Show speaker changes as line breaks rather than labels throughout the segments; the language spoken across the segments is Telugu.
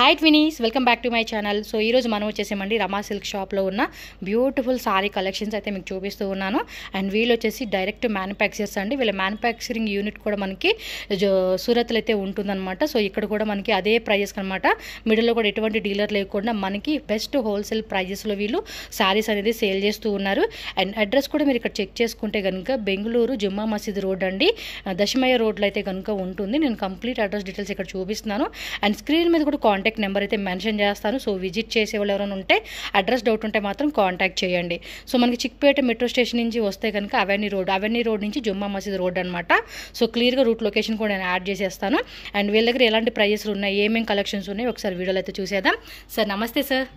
Hi twinnies, welcome back to my channel. So ఈరోజు మనం వచ్చేసామండి రమా సిల్క్ షాప్లో ఉన్న బ్యూటిఫుల్ సారీ కలెక్షన్స్ అయితే మీకు చూపిస్తూ ఉన్నాను. అండ్ వీళ్ళు వచ్చేసి డైరెక్ట్ మ్యానుఫ్యాక్చర్స్ అండి. వీళ్ళ మ్యానుఫ్యాక్చరింగ్ యూనిట్ కూడా మనకి సూరత్లో అయితే ఉంటుందన్నమాట. సో ఇక్కడ కూడా మనకి అదే ప్రైజెస్ అనమాట. మిడిల్లో కూడా ఎటువంటి డీలర్ లేకుండా మనకి బెస్ట్ హోల్సేల్ ప్రైజెస్లో వీళ్ళు శారీస్ అనేది సేల్ చేస్తూ ఉన్నారు. అండ్ అడ్రస్ కూడా మీరు ఇక్కడ చెక్ చేసుకుంటే కనుక బెంగళూరు జుమ్మా మసీద్ రోడ్ అండి, దశమయ్య రోడ్లో అయితే కనుక ఉంటుంది. నేను కంప్లీట్ అడ్రస్ డీటెయిల్స్ ఇక్కడ చూపిస్తున్నాను. అండ్ స్క్రీన్ మీద కూడా కాంటాక్ట్ నెంబర్ అయితే మెన్షన్ చేస్తాను. సో విజిట్ చేసే వాళ్ళు ఎవరైనా ఉంటే అడ్రస్ డౌట్ ఉంటే మాత్రం కాంటాక్ట్ చేయండి. సో మనకి చిక్పేట మెట్రో స్టేషన్ నుంచి వస్తే కనుక అవెన్యూ రోడ్ నుంచి జుమ్మా మసీద్ రోడ్ అనమాట. సో క్లియర్గా రూట్ లొకేషన్ కూడా నేను యాడ్ చేసేస్తాను. అండ్ వీళ్ళ దగ్గర ఎలాంటి ప్రైజెస్ ఉన్నాయి, ఏమేమి కలెక్షన్స్ ఉన్నాయి ఒకసారి వీడియోలో అయితే చూసేద్దాం. సార్ నమస్తే సార్.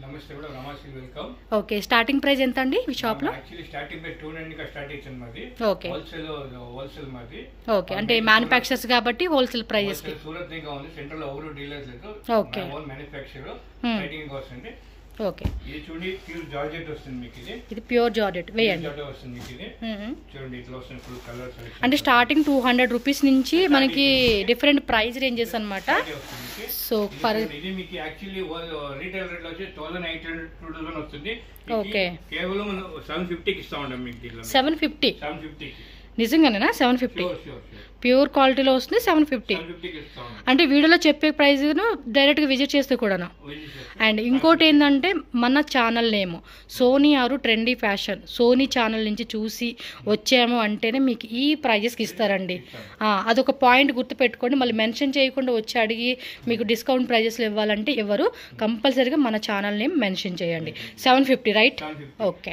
ఓకే, స్టార్టింగ్ ప్రైస్ ఎంత అండి ఈ షాప్లో? ఓకే ఓకే, అంటే మ్యానుఫ్యాక్చర్స్ కాబట్టి హోల్సేల్ ప్రైజెస్. ఓకే ఓకే,
ఇది చూడండి ప్యూర్ జార్జెట్ వస్తుంది మీకు.
ఇది ప్యూర్ జార్జెట్ వేయండి.
వస్తుంది మీకు ఇది చూడండి, ఇట్లా వస్తుంది ఫుల్ కలర్స్.
అంటే స్టార్టింగ్ 200 రూపీస్ నుంచి మనకి డిఫరెంట్ ప్రైస్ రేంజెస్ అన్నమాట. సో
ఇది మీకు యాక్చువల్లీ రీటైల్ రేట్ లో వచ్చి 1800 2000 వస్తుంది.
ఓకే,
కేవలం 750 కి ఇస్తా ఉంటాం మీకు.
750
750
నిజంగానేనా? 750 ప్యూర్ క్వాలిటీలో వస్తుంది. 750 అంటే వీడియోలో చెప్పే ప్రైస్ డైరెక్ట్గా విజిట్ చేస్తే కూడాను. అండ్ ఇంకోటి ఏంటంటే మన ఛానల్ నేమ్ సోనీ ఆరు ట్రెండీ ఫ్యాషన్, సోనీ ఛానల్ నుంచి చూసి వచ్చాము అంటేనే మీకు ఈ ప్రైజెస్కి ఇస్తారండి. అదొక పాయింట్ గుర్తుపెట్టుకోండి. మళ్ళీ మెన్షన్ చేయకుండా వచ్చి అడిగి మీకు డిస్కౌంట్ ప్రైజెస్లో ఇవ్వాలంటే ఎవరు, కంపల్సరీగా మన ఛానల్ నేమ్ మెన్షన్ చేయండి. 750 right? Okay,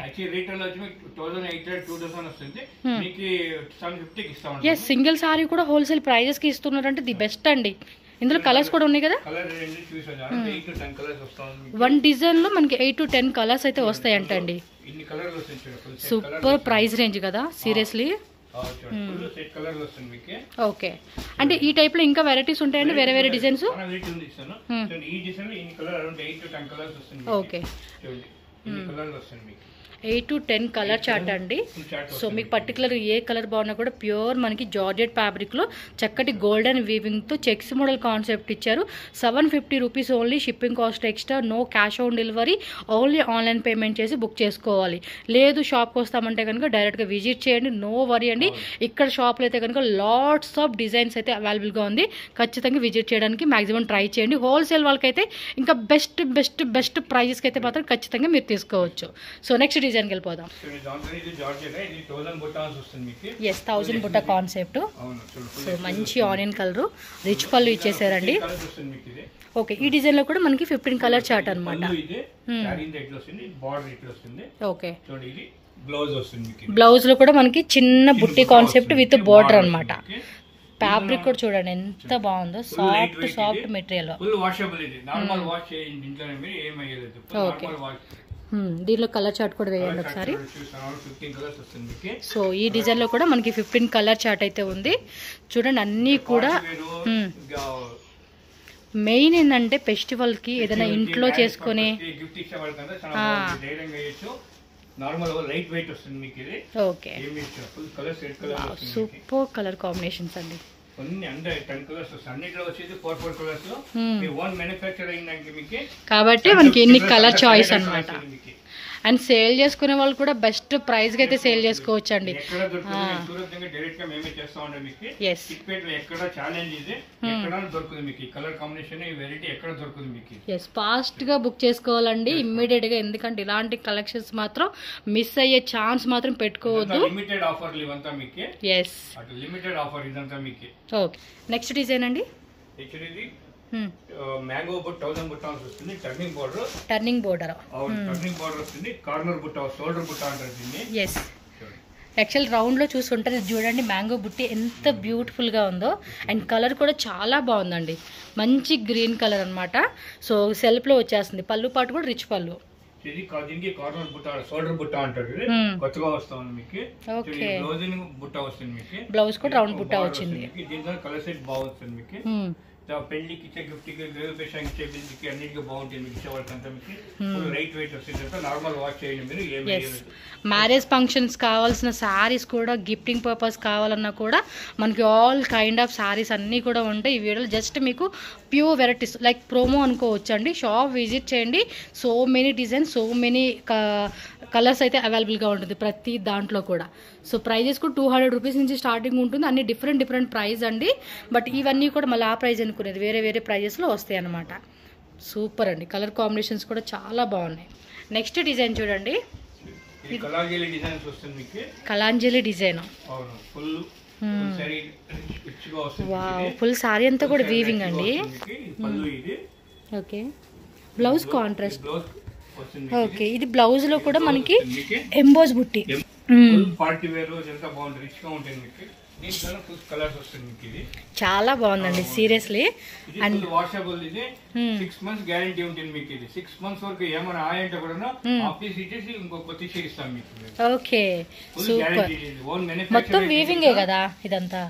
yes single sari కూడా హోల్సేల్ ప్రైజెస్ కి ఇస్తున్నారంటే ది బెస్ట్ అండి. ఇందులో కలర్స్ కూడా ఉన్నాయి కదా. వన్ డిజైన్ లో మనకి 8 to 10 కలర్స్ అయితే వస్తాయంట అండి. సూపర్ ప్రైస్ రేంజ్ కదా సీరియస్లీ. ఓకే, అంటే ఈ టైప్ లో ఇంకా వెరైటీస్ ఉంటాయండి, వేరే వేరే designs. Okay, 8 to 10 colour chart అండి. సో మీకు పర్టికులర్ ఏ కలర్ బాగున్నా కూడా ప్యూర్ మనకి జార్జెట్ ఫ్యాబ్రిక్లో చక్కటి గోల్డెన్ వీవింగ్తో చెక్స్ మోడల్ కాన్సెప్ట్ ఇచ్చారు. 750 rupees only, shipping cost extra, no cash on delivery, only online payment చేసి బుక్ చేసుకోవాలి. లేదు షాప్కి వస్తామంటే కనుక డైరెక్ట్గా విజిట్ చేయండి, నో వరీ అండి. ఇక్కడ షాప్లో అయితే కనుక లాట్స్ ఆఫ్ డిజైన్స్ అయితే అవైలబుల్గా ఉంది. ఖచ్చితంగా విజిట్ చేయడానికి మ్యాక్సిమం ట్రై చేయండి. హోల్సేల్ వాళ్ళకైతే ఇంకా బెస్ట్ బెస్ట్ బెస్ట్ ప్రైజెస్కి అయితే మాత్రం ఖచ్చితంగా మీరు తీసుకోవచ్చు. సో నెక్స్ట్ డిజైన్కి వెళ్ళిపోదాం. ఎస్, 1000 బుట్ట కాన్సెప్ట్. సో మంచి ఆనియన్ కలర్, రిచ్ పళ్ళు ఇచ్చేసారండి. ఓకే, ఈ డిజైన్ లో కూడా మనకి 15 కలర్ చార్ట్ అనమాట. ఓకే, బ్లౌజ్ లో కూడా మనకి చిన్న బుట్టి కాన్సెప్ట్ విత్ బోర్డర్ అనమాట. ఫ్యాబ్రిక్ కూడా చూడండి ఎంత బాగుందో, సాఫ్ట్ సాఫ్ట్ మెటీరియల్. ఓకే, దీనిలో కలర్ చార్ట్ కూడా వేయండి ఒకసారి. సో ఈ డిజైన్ లో కూడా మనకి 15 కలర్ చార్ట్ అయితే ఉంది చూడండి. అన్నీ కూడా మెయిన్ ఏంటంటే ఫెస్టివల్ కి ఏదైనా ఇంట్లో చేసుకుని ఓకే, సూపర్ కలర్ కాంబినేషన్స్ అండి. కాబట్టి మనకి ఎన్ని కలర్ చాయిస్ అన్నమాట. అండ్ సేల్ చేసుకునే వాళ్ళు కూడా బెస్ట్ ప్రైస్ కి అయితే సేల్ చేసుకోవచ్చు అండి. ఎస్, ఫాస్ట్ గా బుక్ చేసుకోవాలండి ఇమ్మీడియట్ గా, ఎందుకంటే ఇలాంటి కలెక్షన్స్ మాత్రం మిస్ అయ్యే ఛాన్స్ మాత్రం పెట్టుకోవద్దు. ఎస్, ఓకే, నెక్స్ట్ డిజైన్ అండి.
మ్యాంగో బుట్ట 1000 బుట్ట వస్తుంది. టర్నింగ్ బోర్డర్ వస్తుంది. కార్నర్ బుట్ట, షోల్డర్ బుట్ట అంటారు దీన్ని.
ఎస్, యాక్చువల్ రౌండ్ లో చూసుంటారు చూడండి, మ్యాంగో బుట్టి ఎంత బ్యూటిఫుల్ గా ఉందో. అండ్ కలర్ కూడా చాలా బాగుందండి, మంచి గ్రీన్ కలర్ అనమాట. సో సెల్ఫ్ లో వచ్చేస్తుంది. పళ్ళు పాటు కూడా రిచ్ పళ్ళు.
కార్నర్ బుట్ట, షోల్డర్ బుట్ట అంటారు, కొత్తగా వస్తుంది మీకు. బ్లౌజ్ బుట్ట వస్తుంది మీకు.
బ్లౌజ్ కూడా రౌండ్ బుట్ట వచ్చింది.
దీంట్లో కలర్ సెట్ బాగుంటుంది మీకు. పెళ్లికి ఇచ్చే గిఫ్ట్ కి గ్రేవిఫికేషన్ ఇచ్చే బిల్కి అన్నిటికీ బాగుంటుంది మీకు ఇచ్చే వాళ్ళకి అంతా మీకు రైట్ వెయిట్ వస్తుంది నార్మల్ వాష్ చేయండి మీరు
మ్యారేజ్ ఫంక్షన్స్ కావాల్సిన శారీస్ కూడా గిఫ్టింగ్ పర్పస్ కావాలన్నా కూడా మనకి ఆల్ కైండ్ ఆఫ్ శారీస్ అన్నీ కూడా ఉంటాయి. ఈ వీడియోలో జస్ట్ మీకు ప్యూర్ వెరైటీస్ లైక్ ప్రోమో అనుకోవచ్చు అండి. షాప్ విజిట్ చేయండి. So many designs, so many colours అయితే అవైలబుల్గా ఉంటుంది ప్రతి దాంట్లో కూడా. సో ప్రైజెస్ కూడా 200 రూపీస్ నుంచి స్టార్టింగ్ ఉంటుంది. అన్ని డిఫరెంట్ ప్రైస్ అండి. బట్ ఇవన్నీ కూడా మళ్ళీ ఆ ప్రైజ్ అనుకునేది వేరే ప్రైజెస్లో వస్తాయి అన్నమాట. సూపర్ అండి. కలర్ కాంబినేషన్స్ కూడా చాలా బాగున్నాయి. నెక్స్ట్ డిజైన్ చూడండి. కలాంజలి డిజైన్ ఫుల్ సారీ అంతా కూడా వీవింగ్ అండి. Okay, blouse contrast. ఓకే, ఇది బ్లౌజ్ లో కూడా మనకి ఎంబోజ్ బుట్టి.
పార్టీ వేర్ ఎంత బాగుంటుంది, రిచ్ గా ఉంటుంది మీకు. కలర్స్ వస్తుంది మీకు. ఇది
చాలా బాగుందండి సీరియస్లీ.
And washable. ఇది 6 months గ్యారంటీ ఉంటుంది మీకు. ఇది 6 months వరకు ఏమైనా ఆయంటే కూడా ఆఫీస్ ఇచ్చేసి ఇంకో కొత్త షేర్ ఇస్తాం మీకు.
Okay, super. మొత్తం వీవింగ్ కదా ఇదంతా?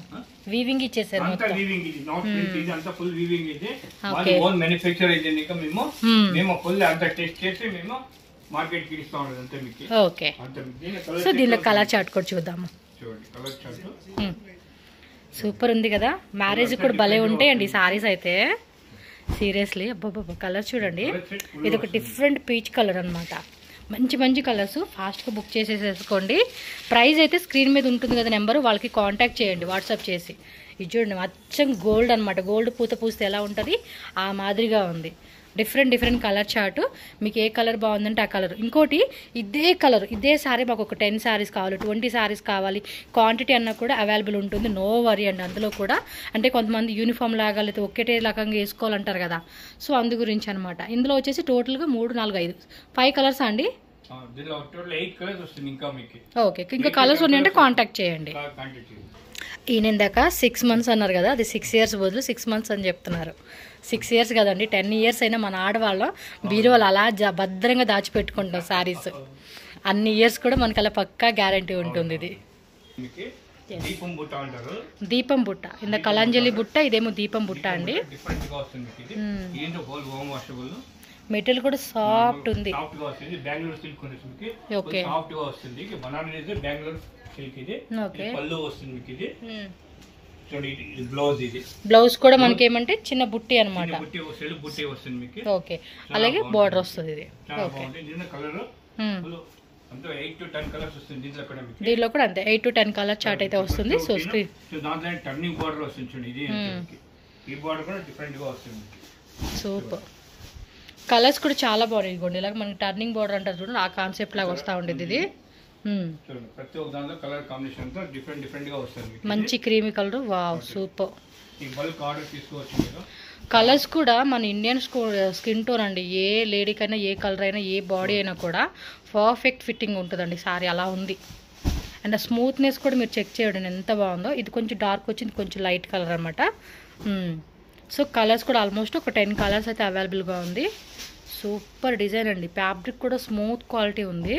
వీవింగ్ ఇచ్చేసారు మొత్తం.
వీవింగ్ ఇది నాట్ ప్రింట్, ఇది అంతా ఫుల్ వీవింగ్. ఇది వాళ్ళు ఓన్ మ్యానుఫ్యాక్చర్ అయితే మేము ఫుల్ అంతా టెస్ట్ చేసి మేము మార్కెట్ కి ఇస్తా ఉండదు అంతే మీకు.
ఓకే, సో దీనిలో కలర్ చార్ట్ కూడా చూద్దాము. సూపర్ ఉంది కదా. మ్యారేజ్ కూడా భలే ఉంటాయండి సారీస్ అయితే సీరియస్లీ. అబ్బాబ్బా, కలర్ చూడండి. ఇది ఒక డిఫరెంట్ పీచ్ కలర్ అనమాట. మంచి కలర్స్. ఫాస్ట్గా బుక్ చేసేసుకోండి. ప్రైస్ అయితే స్క్రీన్ మీద ఉంటుంది కదా నెంబరు, వాళ్ళకి కాంటాక్ట్ చేయండి వాట్సాప్ చేసి. ఇది చూడండి, అచ్చం గోల్డ్ అనమాట. గోల్డ్ పూత పూస్తే ఎలా ఉంటుంది ఆ మాదిరిగా ఉంది. Different colour chart. మీకు ఏ కలర్ బాగుందంటే ఆ కలర్. ఇంకోటి ఇదే సారీ మాకు ఒక 10 సారీస్ కావాలి, 20 సారీస్ కావాలి, క్వాంటిటీ అన్నా కూడా అవైలబుల్ ఉంటుంది. నో వరీ అండి. అందులో కూడా అంటే కొంతమంది యూనిఫామ్ లాగా లేకపోతే ఒక్కటే రకంగా వేసుకోవాలంటారు కదా, సో అందు గురించి అనమాట. ఇందులో వచ్చేసి టోటల్గా 3, 4, 5, 5 కలర్స్ అండి. ఓకే, ఇంకా కలర్స్ ఉన్నాయంటే కాంటాక్ట్ చేయండి. ఈయన ఇందాక 6 months అన్నారు కదా, అది 6 years బదులు 6 months అని చెప్తున్నారు. 6 years కదండి, 10 years అయినా మన ఆడవాళ్ళం బీరువాళ్ళు అలా భద్రంగా దాచిపెట్టుకుంటాం సారీస్. అన్ని ఇయర్స్ కూడా మనకి అలా పక్కా గ్యారంటీ ఉంటుంది. ఇది దీపం బుట్ట. ఇంద కలాంజలి బుట్ట, ఇదేమో దీపం బుట్ట అండి. మెటీరియల్ కూడా సాఫ్ట్ ఉంది. ఓకే, బ్లౌజ్ కూడా మనకి ఏమంటే చిన్న బుట్టి అనమాట. ఓకే, అలాగే బార్డర్ వస్తుంది. ఇది ఓకే, దీనిలో కూడా అంతే 8 to 10 కలర్ చార్ట్ అయితే వస్తుంది. So super. కలర్స్ కూడా చాలా బాగున్నాయి. ఇదిగోండి, ఇలాగ మనకి టర్నింగ్ బార్డర్ అంటారు చూడండి, ఆ కాన్సెప్ట్ లాగా వస్తూ ఉండేది. ఇది
ప్రతి ఒక్క దాంట్లో కలర్ కాంబినేషన్ తో డిఫరెంట్ గా వస్తుంది.
మంచి క్రీమీ కలర్. Wow, super.
ఈ బల్క్ ఆర్డర్ తీసుకోవచ్చు మీరు.
కలర్స్ కూడా మన ఇండియన్ స్కిన్ టోన్ అండి. ఏ లేడీకైనా, ఏ కలర్ అయినా, ఏ బాడీ అయినా కూడా పర్ఫెక్ట్ ఫిట్టింగ్ ఉంటుందండి సారీ. అలా ఉంది. అండ్ ఆ స్మూత్నెస్ కూడా మీరు చెక్ చేయడం ఎంత బాగుందో. ఇది కొంచెం డార్క్ వచ్చింది, కొంచెం లైట్ కలర్ అనమాట. సో కలర్స్ కూడా ఆల్మోస్ట్ ఒక 10 కలర్స్ అయితే అవైలబుల్గా ఉంది. సూపర్ డిజైన్ అండి. ఫ్యాబ్రిక్ కూడా స్మూత్ క్వాలిటీ ఉంది.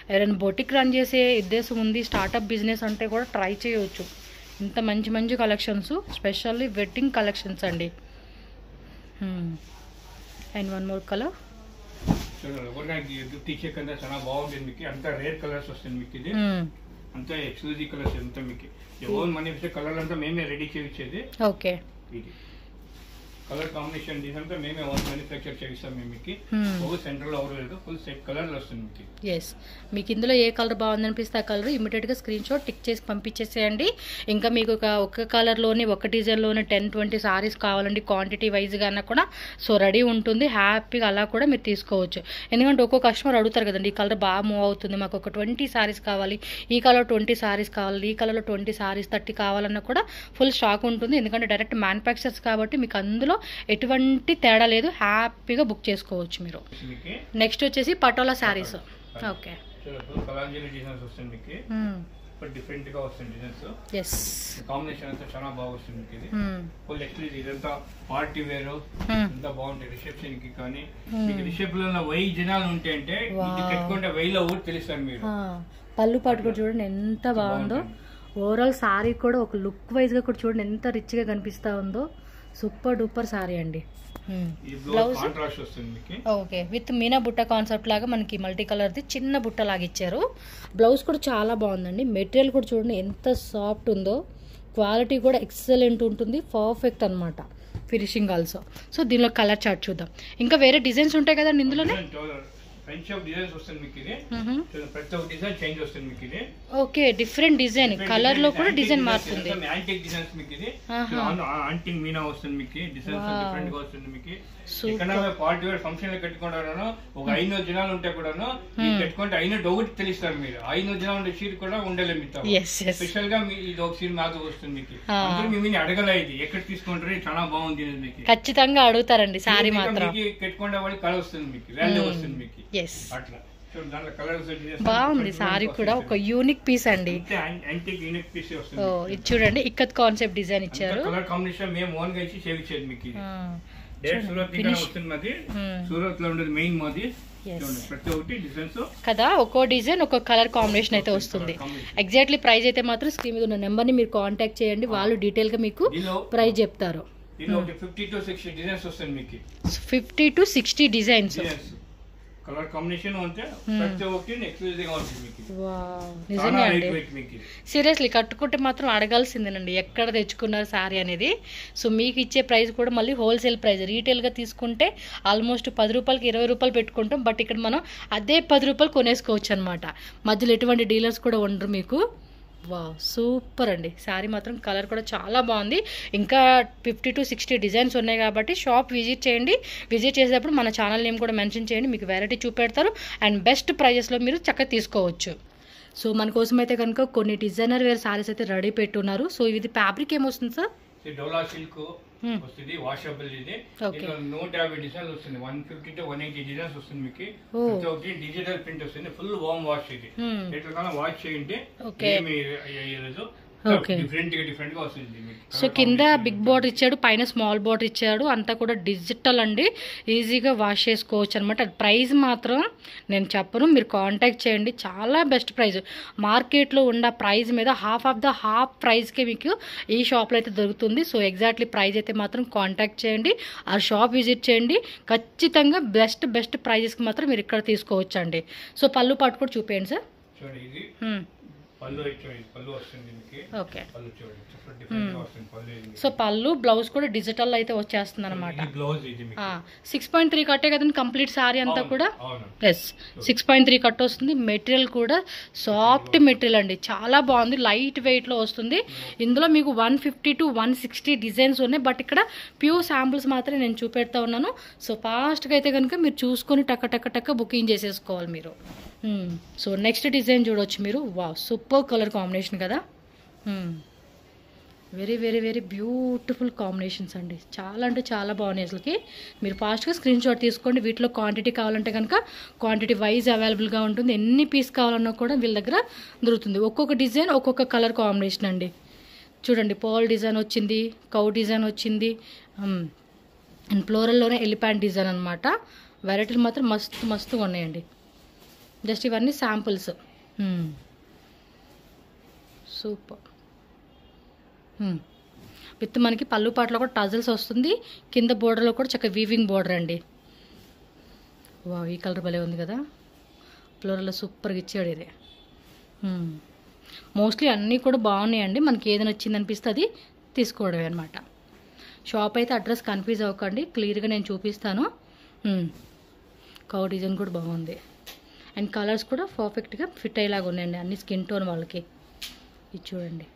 ఎవరైనా బొటిక్ రన్ చేసే ఉద్దేశం ఉంది, స్టార్టప్ బిజినెస్ అంటే కూడా ట్రై చేయవచ్చు. ఇంత మంచి కలెక్షన్స్, స్పెషల్లీ వెడ్డింగ్ కలెక్షన్స్ అండి. And one more colour.
Gift ఇచ్చే కన్నా చాలా బాగుంటుంది మీకు. అంతా రేర్ కలర్స్ వస్తుంది మీకు. ఇది అంతా ఎక్స్క్లూజివ్ కలర్స్. అంతా మీకు ఓన్ మనీ కలర్ అంతా మేమే రెడీ చేయించేది.
ఓకే,
ఇది కలర్ కాంబినేషన్ ఇదంతా మేమే ఓన్ మ్యానుఫ్యాక్చర్ చేయిస్తాం. మీకు సెంటర్ లో లేదు, ఫుల్ సెట్ కలర్ వస్తుంది మీకు.
ఎస్, మీకు ఇందులో ఏ కలర్ బాగుందనిపిస్తే ఆ కలర్ ఇమీడియట్గా స్క్రీన్ షాట్ టిక్ చేసి పంపించేసేయండి. ఇంకా మీకు ఒక కలర్లోనే, ఒక డిజైన్లోనే 10-20 సారీస్ కావాలండి క్వాంటిటీ వైజ్గా అన్నా కూడా సో రెడీ ఉంటుంది. హ్యాపీగా అలా కూడా మీరు తీసుకోవచ్చు. ఎందుకంటే ఒక్కో కస్టమర్ అడుగుతారు కదండి, ఈ కలర్ బాగా మూవ్ అవుతుంది, మాకు ఒక 20 సారీస్ కావాలి, ఈ కలర్ 20 సారీస్ కావాలి, ఈ కలర్లో 20 సారీస్ 30 కావాలన్నా కూడా ఫుల్ స్టాక్ ఉంటుంది. ఎందుకంటే డైరెక్ట్ మ్యానుఫ్యాక్చర్స్ కాబట్టి మీకు అందులో ఎటువంటి తేడా లేదు. హ్యాపీగా బుక్ చేసుకోవచ్చు మీరు. నెక్స్ట్ వచ్చేసి పటోలా శారీస్. ఓకే,
డిఫరెంట్ గా వస్తుంది డిజైన్స్. కాంబినేషన్ అంతా చాలా బాగా వస్తుంది. ఇది ఫుల్ ఎక్స్క్లూజివ్. ఇదంతా పార్టీ వేర్ అంతా బాగుంటాయి రిసెప్షన్ కి. కానీ మీకు రిసెప్షన్ లో 1000 జనాలు ఉంటే అంటే ఇది కట్టుకుంటే 1000లో ఊరు తెలుస్తారు మీరు.
పళ్ళు పాటు కూడా చూడండి ఎంత బాగుందో. ఓవరాల్ సారీ కూడా ఒక లుక్ వైజ్ గా కూడా చూడండి ఎంత రిచ్ గా కనిపిస్తా ఉందో. సూపర్ డూపర్ సారీ అండి.
ఈ బ్లౌజ్ కాంట్రాస్ట్ వస్తుంది మీకు.
ఓకే, విత్ మీనా బుట్ట కాన్సెప్ట్ లాగా మనకి మల్టీ కలర్ది చిన్న బుట్ట లాగా ఇచ్చారు. బ్లౌజ్ కూడా చాలా బాగుందండి. మెటీరియల్ కూడా చూడండి ఎంత సాఫ్ట్ ఉందో, క్వాలిటీ కూడా ఎక్సలెంట్ ఉంటుంది, పర్ఫెక్ట్ అనమాట ఫినిషింగ్ ఆల్సో. సో దీనిలో కలర్ చార్ట్ చూద్దాం. ఇంకా వేరే డిజైన్స్ ఉంటాయి కదండి ఇందులోనే.
ఫ్రెంచ్ ఆఫ్ డిజైన్స్ వస్తుంది మీకు ఇది. ప్రతి ఒక్క డిజైన్ చేంజ్ వస్తుంది మీకు ఇది.
ఓకే, డిఫరెంట్ డిజైన్, కలర్ లో కూడా డిజైన్ మారుతుంది.
యాంటిక్ డిజైన్స్ మీకు ఇది. యాంటిక్ మీనా వస్తుంది మీకు, డిజైన్స్ డిఫరెంట్ గా వస్తుంది మీకు. ఇక్కడ పార్టీ వేర్ ఫంక్షన్ లో కట్టుకుంటాను, ఒక 500 జనాలు ఉంటే కూడాను కట్టుకుంటే 500 ఒకటి తెలుస్తారు మీరు. 500 జనాలు ఉండే సీట్ కూడా ఉండలేము. స్పెషల్ గా ఇది ఒక సీట్ మాకు వస్తుంది మీకు. అందరూ మీ అడగలేదు ఎక్కడ తీసుకుంటారు, చాలా బాగుంది మీకు.
ఖచ్చితంగా అడుగుతారండి సారీ మాత్రం.
కట్టుకుంటే వాళ్ళు కలర్ వస్తుంది మీకు, వాల్యూ వస్తుంది మీకు. అట్లా
బాగుంది సారీ కూడా, ఒక యూనిక్ పీస్ అండి. ఇది చూడండి, ఇక్కత్ కాన్సెప్ట్ డిజైన్ ఇచ్చారు.
కలర్ కాంబినేషన్ మేము ఓన్ గా ఇచ్చి సేవ్ ఇచ్చేది మీకు. డైరెక్ట్ సూరత్ నుంచి వస్తుంది మాది, సూరత్ లో ఉండేది మెయిన్ మాది. ప్రతి ఒక్కటి డిజైన్స్
కదా, ఒక్కో డిజైన్ ఒక్కో కలర్ కాంబినేషన్ అయితే వస్తుంది. ఎగ్జాక్ట్లీ ప్రైస్ అయితే మాత్రం స్క్రీన్ మీద ఉన్న నెంబర్ ని మీరు కాంటాక్ట్ చేయండి, వాళ్ళు డీటెయిల్ గా మీకు ప్రైస్ చెప్తారు.
50 to 60 డిజైన్స్ వస్తుంది మీకు.
50 to 60 డిజైన్స్
కలర్ కాంబినేషన్ అంటే ప్రతి ఒక్కటి ఎక్స్క్లూజివ్ గా ఉంటుంది మీకు.
వావ్, నిజంగా అండి. సీరియస్లీ కట్టుకుంటే మాత్రం అడగాల్సిందేనండి ఎక్కడ తెచ్చుకున్నారు సారీ అనేది. సో మీకు ఇచ్చే ప్రైస్ కూడా మళ్ళీ హోల్సేల్ ప్రైస్. రీటైల్ గా తీసుకుంటే ఆల్మోస్ట్ 10 రూపాయలకి 20 రూపాయలు పెట్టుకుంటాం, బట్ ఇక్కడ మనం అదే 10 రూపాయలు కొనేసుకోవచ్చు అనమాట. మధ్యలో ఎటువంటి డీలర్స్ కూడా ఉండరు మీకు. వావ్, సూపర్ అండి. శారీ మాత్రం కలర్ కూడా చాలా బాగుంది. ఇంకా 50 to 60 డిజైన్స్ ఉన్నాయి కాబట్టి షాప్ విజిట్ చేయండి. విజిట్ చేసేటప్పుడు మన ఛానల్ నేమ్ కూడా మెన్షన్ చేయండి, మీకు వెరైటీ చూపెడతారు అండ్ బెస్ట్ ప్రైజెస్లో మీరు చక్కగా తీసుకోవచ్చు. సో మన కోసం అయితే కనుక కొన్ని డిజైనర్ వేర్ సారీస్ అయితే రెడీ పెట్టున్నారు. సో ఇది ఫ్యాబ్రిక్ ఏమొస్తుంది సార్?
డోలా సిల్క్ వస్తుంది, వాషబుల్. ఇది 150 డిజైన్స్ వస్తుంది, 150 to 180 డిజైన్స్ వస్తుంది మీకు. డిజిటల్ ప్రింట్ వస్తుంది, ఫుల్ వామ్ వాష్. ఇది ఎట్లా వాష్ చేయండి. డిఫరెంట్ గా వస్తుంది.
సో కింద బిగ్ బోర్డర్ ఇచ్చాడు, పైన స్మాల్ బోర్డర్ ఇచ్చాడు, అంతా కూడా డిజిటల్ అండి, ఈజీగా వాష్ చేసుకోవచ్చు అనమాట. ప్రైస్ మాత్రం నేను చెప్పను, మీరు కాంటాక్ట్ చేయండి, చాలా బెస్ట్ ప్రైస్. మార్కెట్లో ఉన్న ప్రైస్ మీద హాఫ్ ప్రైస్కే మీకు ఈ షాప్లో అయితే దొరుకుతుంది. సో ఎగ్జాక్ట్లీ ప్రైస్ అయితే మాత్రం కాంటాక్ట్ చేయండి, ఆ షాప్ విజిట్ చేయండి, ఖచ్చితంగా బెస్ట్ ప్రైజెస్కి మాత్రం మీరు ఇక్కడ తీసుకోవచ్చు అండి. సో పళ్ళు పాటు కూడా చూపేయండి సార్. ఓకే, సో పళ్ళు బ్లౌజ్ కూడా డిజిటల్ అయితే వచ్చేస్తుంది అనమాట. 6.3 కట్టే కదండి కంప్లీట్ సారీ అంతా కూడా. ఎస్, 6.3 కట్ వస్తుంది. మెటీరియల్ కూడా సాఫ్ట్ మెటీరియల్ అండి, చాలా బాగుంది, లైట్ వెయిట్ లో వస్తుంది. ఇందులో మీకు 150 to 160 డిజైన్స్ ఉన్నాయి, బట్ ఇక్కడ ప్యూర్ శాంపుల్స్ మాత్రమే నేను చూపెడతా ఉన్నాను. సో ఫాస్ట్గా అయితే కనుక మీరు చూసుకొని టక్క బుకింగ్ చేసేసుకోవాలి మీరు. సో నెక్స్ట్ డిజైన్ చూడవచ్చు మీరు. వావ్, సూపర్ కలర్ కాంబినేషన్ కదా. Very very very beautiful combinations అండి, చాలా అంటే చాలా బాగున్నాయి అసలుకి. మీరు ఫాస్ట్గా స్క్రీన్ షాట్ తీసుకోండి. వీటిలో క్వాంటిటీ కావాలంటే కనుక క్వాంటిటీ వైజ్ అవైలబుల్గా ఉంటుంది. ఎన్ని పీస్ కావాలన్నా కూడా వీళ్ళ దగ్గర దొరుకుతుంది. ఒక్కొక్క డిజైన్ ఒక్కొక్క కలర్ కాంబినేషన్ అండి. చూడండి, పర్ల్ డిజైన్ వచ్చింది, కౌ డిజైన్ వచ్చింది, అండ్ ఫ్లోరల్లోనే ఎలిఫెంట్ డిజైన్ అనమాట. వెరైటీలు మాత్రం మస్తుగా ఉన్నాయండి. జస్ట్ ఇవన్నీ శాంపుల్స్. సూపర్. విత్ మనకి పళ్ళు పాటలో కూడా టజల్స్ వస్తుంది, కింద బోర్డర్లో కూడా చక్కగా వీవింగ్ బోర్డర్ అండి. వా, ఈ కలర్ భలే ఉంది కదా, ఫ్లోరల్లో సూపర్గా ఇచ్చాడు ఇది. మోస్ట్లీ అన్నీ కూడా బాగున్నాయండి, మనకి ఏదైనా వచ్చింది అనిపిస్తే అది తీసుకోవడమే అనమాట. షాప్ అయితే అడ్రస్ కన్ఫ్యూజ్ అవ్వకండి, క్లియర్గా నేను చూపిస్తాను. కౌ డిజైన్ కూడా బాగుంది అండ్ కలర్స్ కూడా పర్ఫెక్ట్గా ఫిట్ అయ్యేలాగా ఉన్నాయండి అన్ని స్కిన్ టోన్ వాళ్ళకి. ఇది చూడండి.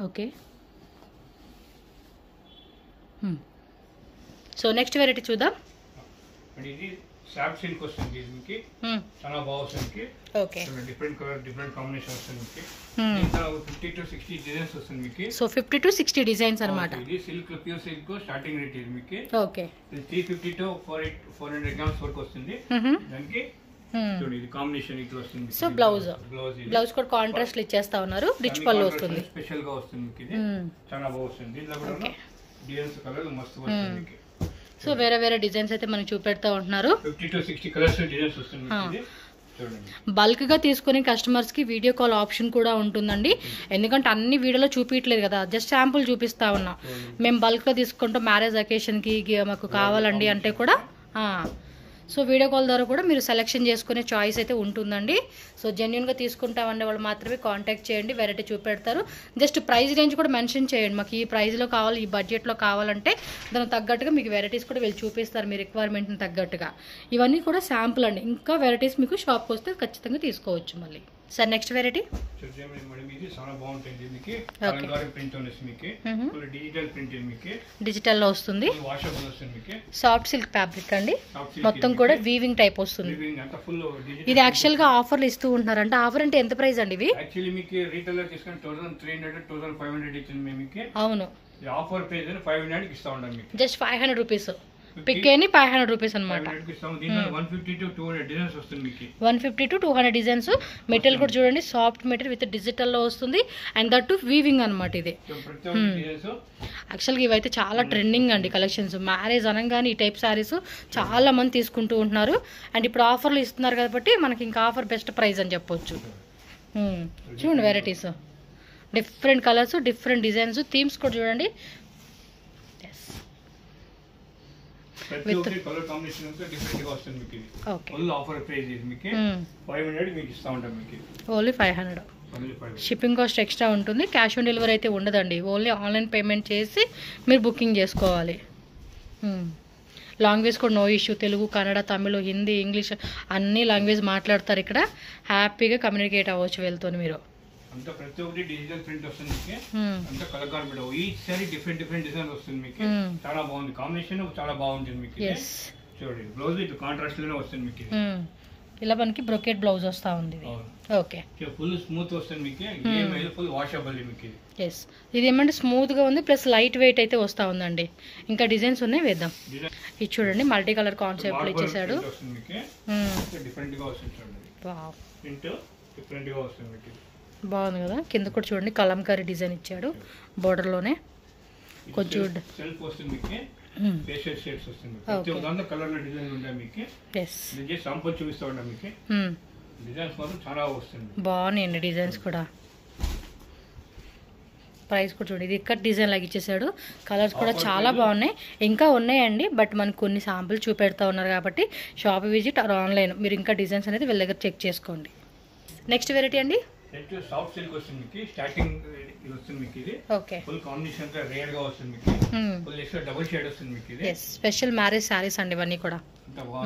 ఓకే, సో నెక్స్ట్ వెరైటీ చూద్దాం.
సాఫ్ట్ సిల్క్ వస్తుంది మీకు, చాలా బాగుంది. Okay, different colour different combination వస్తుంది మీకు. 50 to 60 డిజైన్స్ వస్తుంది మీకు.
సో 50 to 60 డిజైన్స్ అన్నమాట.
ఇది silk, pure silk starting rate ఇది మీకు.
ఓకే,
350 to 400 గ్రామ్స్ వరకు వస్తుంది. దానికి చూడండి ఇది కాంబినేషన్ ఇట్లా వస్తుంది.
సో బ్లౌజ్ కూడా కాంట్రాస్ట్ లో ఇచ్చేస్తా ఉన్నారు, రిచ్ పళ్ళు వస్తుంది,
స్పెషల్ గా వస్తుంది మీకు. ఇది చాలా బాగుంది. దీంట్లో కూడా డిజైన్స్ కలర్ మస్తు వస్తుంది మీకు.
సో వేరే డిజైన్స్ అయితే మనకి చూపెడతా ఉంటున్నారు.
50 to 60 కలర్స్ డిజైన్స్ వస్తుంది.
బల్క్గా తీసుకునే కస్టమర్స్కి వీడియో కాల్ ఆప్షన్ కూడా ఉంటుందండి. ఎందుకంటే అన్ని వీడియోలో చూపించట్లేదు కదా, జస్ట్ శాంపుల్ చూపిస్తా ఉన్నా. మేము బల్క్గా తీసుకుంటాం మ్యారేజ్ అకేషన్కి మాకు కావాలండి అంటే కూడా సో వీడియో కాల్ ద్వారా కూడా మీరు సెలెక్షన్ చేసుకునే చాయిస్ అయితే ఉంటుందండి. సో జెన్యున్గా తీసుకుంటామండే వాళ్ళు మాత్రమే కాంటాక్ట్ చేయండి, వెరైటీ చూపెడతారు. జస్ట్ ప్రైస్ రేంజ్ కూడా మెన్షన్ చేయండి, మాకు ఈ ప్రైస్లో కావాలి, ఈ బడ్జెట్లో కావాలంటే దానికి తగ్గట్టుగా మీకు వెరైటీస్ కూడా వీళ్ళు చూపిస్తారు మీ రిక్వైర్మెంట్ని తగ్గట్టుగా. ఇవన్నీ కూడా శాంపుల్ అండి, ఇంకా వెరైటీస్ మీకు షాప్కి వస్తే ఖచ్చితంగా తీసుకోవచ్చు మళ్ళీ. సార్ నెక్స్ట్ వెరైటీ డిజిటల్ లో వస్తుంది, సాఫ్ట్ సిల్క్ ఫ్యాబ్రిక్ అండి, మొత్తం కూడా వీవింగ్ టైప్ వస్తుంది. ఇది యాక్చువల్ గా ఆఫర్లు ఇస్తూ ఉంటున్నారు అంటే ఆఫర్ అంటే ఎంత ప్రైస్ అండి ఇవి? అవును, జస్ట్ 500 రూపీస్ పిక్కేని 500 రూపీస్ అనమాట. 150 to 200 డిజైన్స్. మెటీరియల్ కూడా చూడండి, సాఫ్ట్ మెటీరియల్ విత్ డిజిటల్లో వస్తుంది అండ్ దట్ టు వీవింగ్ అనమాట. ఇది యాక్చువల్గా ఇవైతే చాలా ట్రెండింగ్ అండి కలెక్షన్స్. మ్యారేజ్ అనగానే ఈ టైప్ శారీస్ చాలా మంది తీసుకుంటూ ఉంటున్నారు అండ్ ఇప్పుడు ఆఫర్లు ఇస్తున్నారు కాబట్టి మనకి ఇంకా ఆఫర్ బెస్ట్ ప్రైస్ అని చెప్పొచ్చు. చూడండి varieties, different colours, different designs, themes కూడా చూడండి. ఓన్లీ 500. షిప్పింగ్ కాస్ట్ ఎక్స్ట్రా ఉంటుంది, క్యాష్ ఆన్ డెలివరీ అయితే ఉండదండి. ఓన్లీ ఆన్లైన్ పేమెంట్ చేసి మీరు బుకింగ్ చేసుకోవాలి. లాంగ్వేజ్ కూడా no issue, Telugu, Kannada, Tamil, Hindi, English అన్ని లాంగ్వేజ్ మాట్లాడతారు ఇక్కడ. హ్యాపీగా కమ్యూనికేట్ అవ్వచ్చు వెళ్తూ మీరు.
అంతా ప్రతి ఒక్కటి డిజిటల్ ప్రింట్ వస్తుంది మీకు, అంతా colour card each sorry different design వస్తుంది మీకు. చాలా బాగుంది, కాంబినేషన్ చాలా బాగుంటుంది మీకు. చూడండి బ్లౌజ్ ఇది కాంట్రాస్ట్ లోనే వస్తుంది మీకు.
ఇలా మనకి బ్రొకెట్ బ్లౌజ్ వస్తా ఉంది. ఓకే,
ఫుల్ స్మూత్ వస్తుంది మీకు, ఫుల్ వాషబుల్ మీకు.
ఎస్, ఇది ఏమంటే స్మూత్ గా ఉంది ప్లస్ లైట్ వెయిట్ అయితే వస్తా ఉందండి. ఇంకా డిజైన్స్ ఉన్నాయి, వేద్దాం. ఇది చూడండి మల్టీ కలర్ కాన్సెప్ట్ ఇచ్చేసాడు.
డిఫరెంట్ గా వస్తుంది చూడండి, ప్రింట్ డిఫరెంట్ గా వస్తుంది మీకు.
బాగుంది కదా, కింద కూడా చూడండి కలంకారీ డిజైన్ ఇచ్చాడు బోర్డర్ లోనే. కొంచెం
సెల్ఫ్ వస్తుంది మీకు, ఫేషియల్ షేడ్స్ వస్తుంది, ప్రతి ఒక్క దాంట్లో కలర్ లో డిజైన్ ఉంటాయి మీకు. ఇది జస్ట్ శాంపుల్ చూపిస్తా ఉంటా మీకు. డిజైన్స్ మాత్రం చాలా వస్తుంది,
బాగున్నాయండి డిజైన్స్ కూడా. ప్రైస్ కూడా చూడండి, ఇది ఇక్కడ డిజైన్ లాగా ఇచ్చేసాడు. కలర్స్ కూడా చాలా బాగున్నాయి, ఇంకా ఉన్నాయండి బట్ మనకు కొన్ని శాంపుల్ చూపెడతా ఉన్నారు కాబట్టి షాప్ విజిట్ ఆర్ ఆన్లైన్ మీరు ఇంకా డిజైన్స్ అనేది వీళ్ళ దగ్గర చెక్ చేసుకోండి. నెక్స్ట్ వెరైటీ అండి
సాఫ్ట్ సిల్క్ వస్తుంది మీకు, స్టార్టింగ్ ఇది వస్తుంది మీకు. ఇది
ఓకే,
ఫుల్ కాంబినేషన్ గా రేర్ గా వస్తుంది మీకు, ఫుల్ ఎక్స్ట్రా డబుల్ షేడ్ వస్తుంది మీకు. ఇది
స్పెషల్ మ్యారేజ్ సారీస్ అండి ఇవన్నీ కూడా,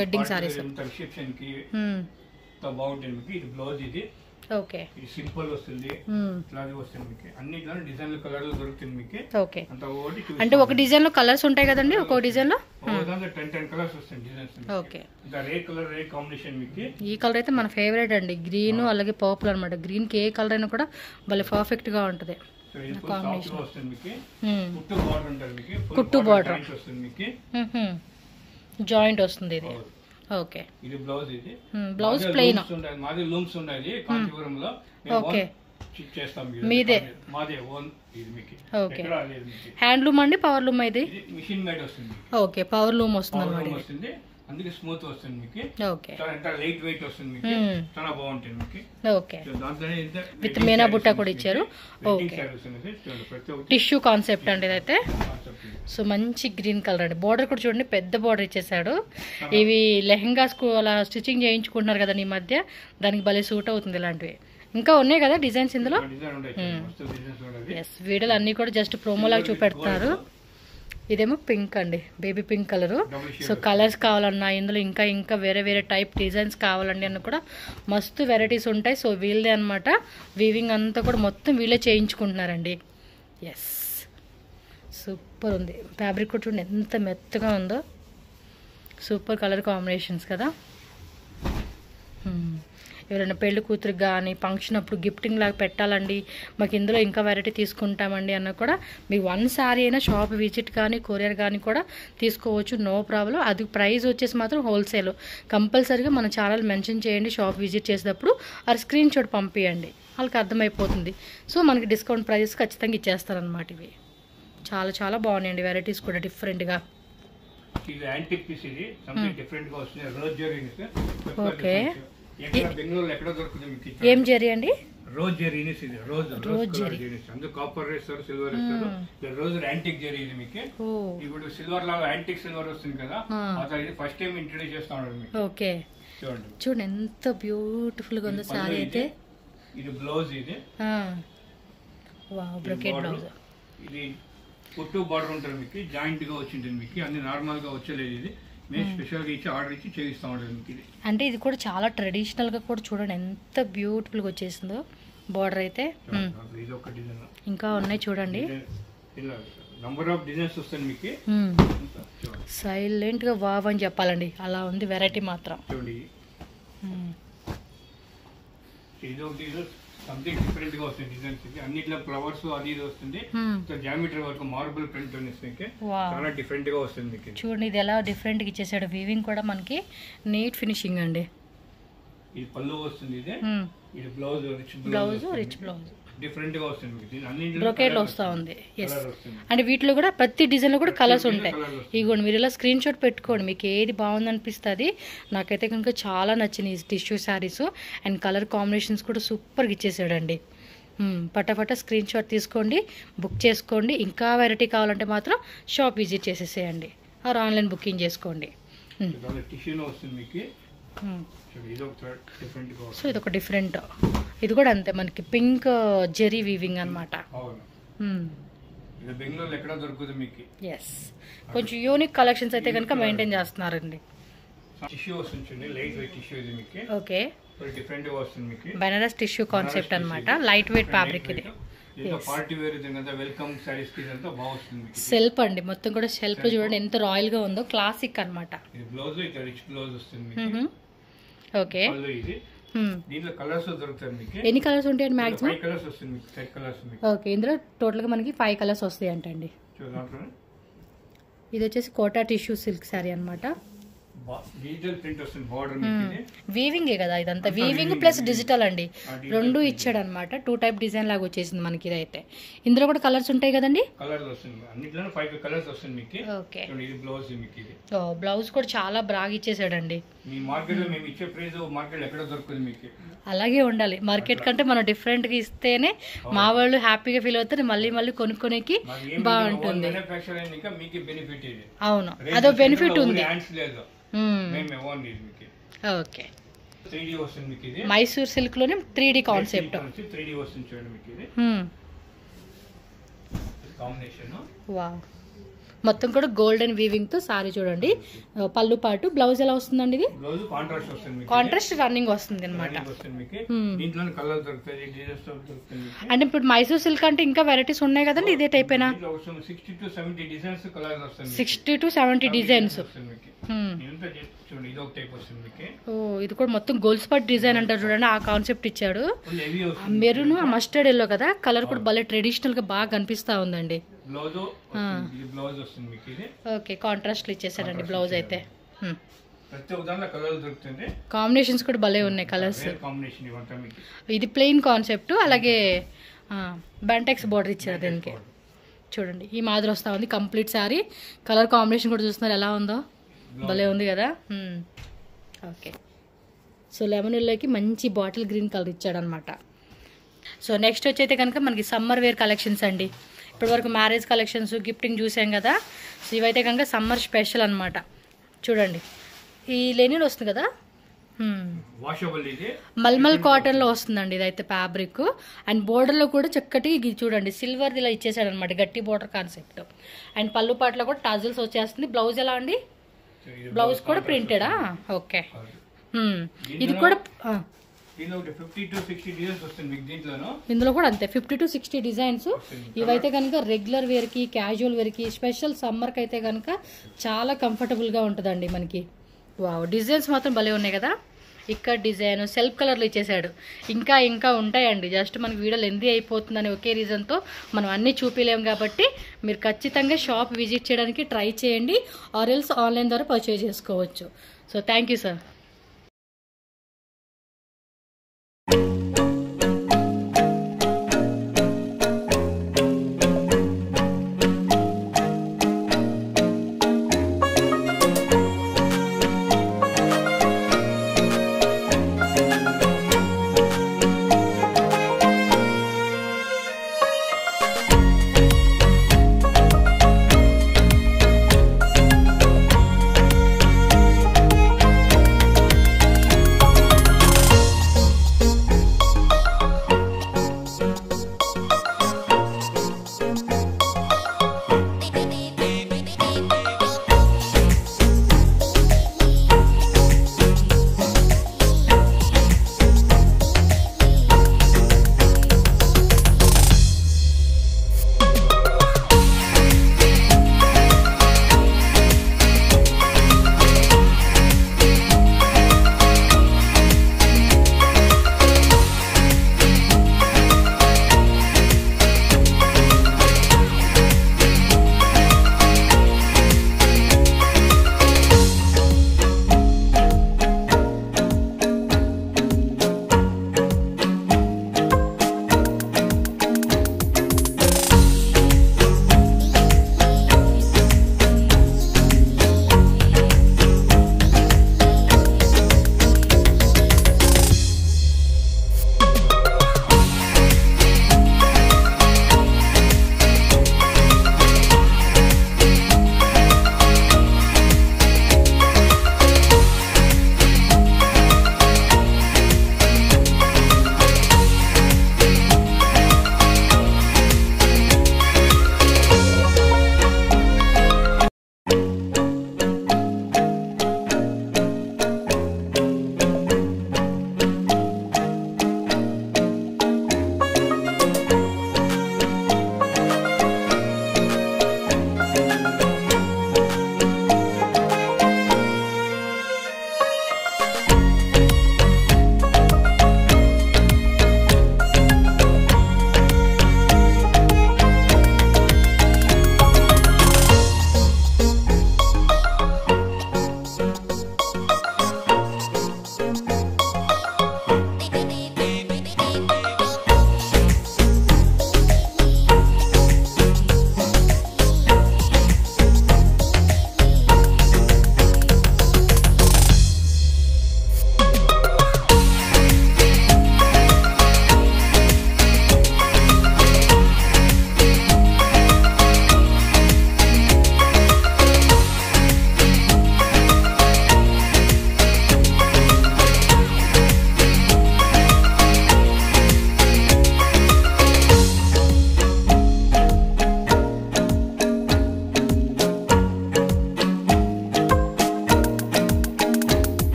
వెడ్డింగ్ సారీస్,
రిసెప్షన్ కి బాగుంటుంది మీకు. ఇది బ్లౌజ్, ఇది
ఓకే,
ఇది సింపుల్ వస్తుంది, ఇలాగే వస్తుంది మీకు. అన్ని డిజైన్ కలర్ లో దొరుకుతుంది మీకు.
ఓకే, అంటే ఒక డిజైన్ లో కలర్స్ ఉంటాయి కదండి, ఒక డిజైన్ లో
10 కలర్స్ వస్తాయి designs.
Okay,
rare colour rare combination మీకు.
ఈ కలర్ అయితే మన ఫేవరెట్ అండి, గ్రీన్ అలాగే పర్పుల్ అనమాట. గ్రీన్ కి ఏ కలర్ అయినా కూడా భలే పర్ఫెక్ట్ గా ఉంటది కాంబినేషన్. కుట్టు బార్డర్ జాయింట్ వస్తుంది ఇది. ఓకే,
ఇది బ్లౌజ్, ఇది
బ్లౌజ్ ప్లెయిన్.
మాది లూమ్స్ ఉన్నాయి కాంచీపురంలో,
ఓకే
చేస్తాం
మీదే.
మాదే ఓన్ ఇది మీకు.
ఓకే, హ్యాండ్లూమ్ అండి, పవర్ లూమ్ ఇది?
మిషన్ మేడ్ వస్తుంది.
ఓకే, పవర్ లూమ్ వస్తుంది అన్నమాట.
అందుకే స్మూత్ వస్తుంది మీకు.
ఓకే,
చాలా లైట్ వెయిట్ వస్తుంది మీకు, చాలా బాగుంటుంది మీకు.
ఓకే, విత్ మీనా బుట్ట కూడా ఇచ్చారు. ఓకే, టిష్యూ కాన్సెప్ట్ అండి ఇదైతే. సో మంచి గ్రీన్ కలర్ అండి, బార్డర్ కూడా చూడండి పెద్ద బార్డర్ ఇచ్చేసాడు. ఇవి లెహంగాస్ కు అలా స్టిచ్చింగ్ చేయించుకుంటున్నారు కదా ఈ మధ్య, దానికి భలే సూట్ అవుతుంది ఇలాంటివి. ఇంకా ఉన్నాయి కదా డిజైన్స్ ఇందులో. ఎస్, వీడియోలు అన్ని కూడా జస్ట్ ప్రోమోలాగా చూపెడతారు. ఇదేమో పింక్ అండి, baby pink colour. So colours కావాలన్నా ఇందులో ఇంకా ఇంకా వేరే వేరే టైప్ డిజైన్స్ కావాలండి అన్న కూడా మస్తు వెరైటీస్ ఉంటాయి. సో వీళ్ళదే అనమాట, వీవింగ్ అంతా కూడా మొత్తం వీళ్ళే చేయించుకుంటున్నారండి. ఎస్, సూపర్ ఉంది ఫ్యాబ్రిక్ కూడా చూడండి ఎంత మెత్తగా ఉందో. సూపర్ కలర్ కాంబినేషన్స్ కదా. ఎవరైనా పెళ్లి కూతురికి కానీ ఫంక్షన్ అప్పుడు గిఫ్టింగ్ లాగా పెట్టాలండి, మాకు ఇందులో ఇంకా వెరైటీ తీసుకుంటామండి అన్న కూడా మీకు 1 సారీ అయినా షాప్ విజిట్ కానీ కొరియర్ కానీ కూడా తీసుకోవచ్చు, నో ప్రాబ్లం. అది ప్రైస్ వచ్చేసి మాత్రం హోల్సేల్. కంపల్సరీగా మన ఛానల్ మెన్షన్ చేయండి షాప్ విజిట్ చేసేటప్పుడు, ఆ స్క్రీన్ షాట్ పంపించండి, వాళ్ళకి అర్థమైపోతుంది. సో మనకి డిస్కౌంట్ ప్రైజెస్ ఖచ్చితంగా ఇచ్చేస్తారనమాట. ఇవి చాలా చాలా బాగున్నాయండి వెరైటీస్ కూడా డిఫరెంట్గా.
ఇది యాంటిక్ పీస్, ఇది సంథింగ్ డిఫరెంట్ గా వస్తుంది. రోజ్ జరీ.
ఓకే,
ఎక్కడ బెంగళూరులో ఎక్కడ దొరుకుతుంది మీకు?
ఏం జరీ అండి?
రోజ్ జరీ ఇది, రోజ్ జరీ. అందులో కాపర్ వేస్తారు, సిల్వర్ వేస్తారు. రోజ్ యాంటిక్ జరీ ఇది మీకు. ఇప్పుడు సిల్వర్ లాగా యాంటిక్ సిల్వర్ వస్తుంది కదా, ఇది ఫస్ట్ టైం ఇంట్రొడ్యూస్ చేస్తా ఉన్నారు మీకు.
ఓకే, చూడండి ఎంత బ్యూటిఫుల్ గా ఉందో సారీ అయితే.
ఇది బ్లౌజ్, ఇది
వావ్ బ్రొకెట్ బ్లౌజ్.
ఇది కుట్టు బార్డర్ ఉంటుంది మీకు, జాయింట్ గా వచ్చింటుంది మీకు, అన్ని నార్మల్ గా వచ్చలేదు. ఇది మేము స్పెషల్ గా ఇచ్చి ఆర్డర్ ఇచ్చి చేయిస్తా ఉంటుంది మీకు. ఇది
అంటే ఇది కూడా చాలా ట్రెడిషనల్ గా కూడా చూడండి ఎంత బ్యూటిఫుల్ గా వచ్చేసిందో బార్డర్ అయితే.
ఇది ఒక డిజైన్,
ఇంకా ఉన్నాయి చూడండి.
ఇలా నంబర్ ఆఫ్ డిజైన్స్ వస్తాయి మీకు.
సైలెంట్ గా వావ్ అని చెప్పాలండి, అలా ఉంది వెరైటీ మాత్రం.
చూడండి ఇది ఒకటి సంథింగ్ డిఫరెంట్ గా వస్తుంది డిజైన్స్. అన్నిట్లో ఫ్లవర్స్ అది ఇది వస్తుంది, జామెట్రీ వర్క్ మార్బుల్ ప్రింట్ మీకు చాలా డిఫరెంట్ గా వస్తుంది మీకు.
చూడండి ఇది ఎలా డిఫరెంట్ గా ఇచ్చేసాడు, వీవింగ్ కూడా మనకి నీట్ ఫినిషింగ్ అండి.
ఇది పళ్ళు వస్తుంది, ఇది బ్లౌజ్,
రిచ్ బ్లౌజ్
డిఫరెంట్ గా వస్తుంది మీకు.
బ్రొకెట్ వస్తా ఉంది. ఎస్, అంటే వీటిలో కూడా ప్రతి డిజైన్ లో కూడా కలర్స్ ఉంటాయి. ఇగోండి మీరు ఇలా స్క్రీన్ షాట్ పెట్టుకోండి, మీకు ఏది బాగుంది అనిపిస్తుంది. నాకైతే కనుక చాలా నచ్చినాయి ఈ tissue saris, and colour combinations కూడా సూపర్గా ఇచ్చేసాడండి. పటాపట స్క్రీన్ షాట్ తీసుకోండి, బుక్ చేసుకోండి. ఇంకా వెరైటీ కావాలంటే మాత్రం షాప్ విజిట్ చేసేసేయండి, ఆర్ ఆన్లైన్ బుకింగ్ చేసుకోండి. సో ఇది ఒక డిఫరెంట్, ఇది కూడా అంతే మనకి పింక్ జెరీ వీవింగ్ అనమాట. ఎస్, కొంచెం యూనిక్ కలెక్షన్స్ అయితే కనుక మెయింటైన్ చేస్తున్నారండి. ఓకే, బెనారస్ టిష్యూ కాన్సెప్ట్ అనమాట, లైట్ వెయిట్ ఫ్యాబ్రిక్ ఇది. సెల్ఫ్ అండి, మొత్తం కూడా సెల్ఫ్ చూడండి ఎంత రాయల్ గా ఉందో, క్లాసిక్ అనమాట. ఓకే,
దీంట్లో కలర్స్ దొరుకుతాయి మీకు.
ఎన్ని కలర్స్ ఉంటాయండి మాక్సిమం?
5 కలర్స్ వస్తుంది మీకు, 5 కలర్స్ మీకు.
ఓకే, ఇందులో టోటల్ గా మనకి 5 కలర్స్ వస్తాయి అంటండి. ఇది వచ్చేసి కోటా టిష్యూ సిల్క్ సారీ అన్నమాట.
డిజిటల్ ప్రింట్ వస్తుంది బోర్డర్ మీకు.
వీవింగే కదా ఇదంతా, వీవింగ్ ప్లస్ డిజిటల్ అండి, రెండు ఇచ్చాడు అనమాట. 2 టైప్ డిజైన్ లాగా వచ్చేసింది మనకి ఇదైతే. ఇందులో కూడా కలర్స్ ఉంటాయి కదండి?
కలర్స్ వస్తుంది, అన్నిట్లో 5 కలర్స్ వస్తుంది మీకు.
ఓకే,
ఇది బ్లౌజ్ మీకు. ఇది
బ్లౌజ్ కూడా చాలా బాగా ఇచ్చేసాడండి.
మీ మార్కెట్ లో మేము ఇచ్చే ప్రైస్ మార్కెట్ ఎక్కడ దొరుకుతుంది మీకు.
అలాగే ఉండాలి, మార్కెట్ కంటే మనం డిఫరెంట్ గా ఇస్తేనే మా వాళ్ళు హ్యాపీగా ఫీల్ అవుతారు, మళ్ళీ మళ్ళీ కొనుక్కోనేకి బాగుంటుంది. అవును, అదో బెనిఫిట్ ఉంది. ఓకే, మైసూర్ సిల్క్ లోనే 3D కాన్సెప్ట్. వావ్, మొత్తం కూడా గోల్డెన్ వీవింగ్ తో సారీ చూడండి. పళ్ళు పాటు బ్లౌజ్ ఎలా వస్తుందండి? ఇది కాంట్రాస్ట్ రన్నింగ్ వస్తుంది అనమాట. అంటే ఇప్పుడు మైసూర్ సిల్క్ అంటే ఇంకా వెరైటీస్ ఉన్నాయి కదండి, ఇదే టైప్ అయినా? 60 to 70 డిజైన్స్. ఇది కూడా మొత్తం గోల్డ్ స్పాట్ డిజైన్ అంటారు చూడండి, ఆ కాన్సెప్ట్ ఇచ్చాడు. మెరూన్ మస్టర్డ్ ఎల్లో కదా, కలర్ కూడా భలే ట్రెడిషనల్ గా బాగా కనిపిస్తా ఉందండి. ఓకే, కాంట్రాస్ట్ ఇచ్చేసారండి బ్లౌజ్ అయితే. కాంబినేషన్స్ కూడా భలే ఉన్నాయి కలర్స్. ఇది ప్లెయిన్ కాన్సెప్ట్, అలాగే బంటెక్స్ బార్డర్ ఇచ్చారు దీనికి. చూడండి ఈ మాదిరి వస్తా ఉంది కంప్లీట్ శారీ. కలర్ కాంబినేషన్ కూడా చూస్తున్నారు ఎలా ఉందో, భలే ఉంది కదా. ఓకే, సో లెమన్ ఎల్లోకి మంచి బాటిల్ గ్రీన్ కలర్ ఇచ్చాడనమాట. సో నెక్స్ట్ వచ్చైతే కనుక మనకి సమ్మర్ వేర్ కలెక్షన్స్ అండి. ఇప్పటి వరకు మ్యారేజ్ కలెక్షన్స్, గిఫ్టింగ్ చూసాం కదా. సో ఇవైతే కనుక సమ్మర్ స్పెషల్ అనమాట. చూడండి ఈ లెనిన్ వస్తుంది కదా, మల్మల్ కాటన్ లో వస్తుందండి ఇదైతే ఫ్యాబ్రిక్. అండ్ బోర్డర్ లో కూడా చక్కటి చూడండి సిల్వర్ ఇలా ఇచ్చేసాడు అనమాట, గట్టి బోర్డర్ కాన్సెప్ట్. అండ్ పళ్ళు పాటలో కూడా టజిల్స్ వచ్చేస్తుంది. బ్లౌజ్ ఎలా అండి? బ్లౌజ్ కూడా ప్రింటెడా? ఓకే, ఇది కూడా ఇందులో కూడా అంతే 50 to 60 డిజైన్స్. ఇవైతే కనుక రెగ్యులర్ వేర్ కి, క్యాజువల్ వేర్ కి, స్పెషల్ సమ్మర్ కి అయితే కనుక చాలా కంఫర్టబుల్ గా ఉంటుందండి మనకి. వావ్, డిజైన్స్ మాత్రం భలే ఉన్నాయి కదా. ఇక్కడ డిజైన్ సెల్ఫ్ కలర్లో ఇచ్చేసాడు. ఇంకా ఇంకా ఉంటాయండి, జస్ట్ మనకి వీడియో లెంతీ అయిపోతుందని ఒకే రీజన్తో మనం అన్నీ చూపించలేము. కాబట్టి మీరు ఖచ్చితంగా షాప్ విజిట్ చేయడానికి ట్రై చేయండి, ఆర్ ఎల్స్ ఆన్లైన్ ద్వారా పర్చేజ్ చేసుకోవచ్చు. So thank you sir.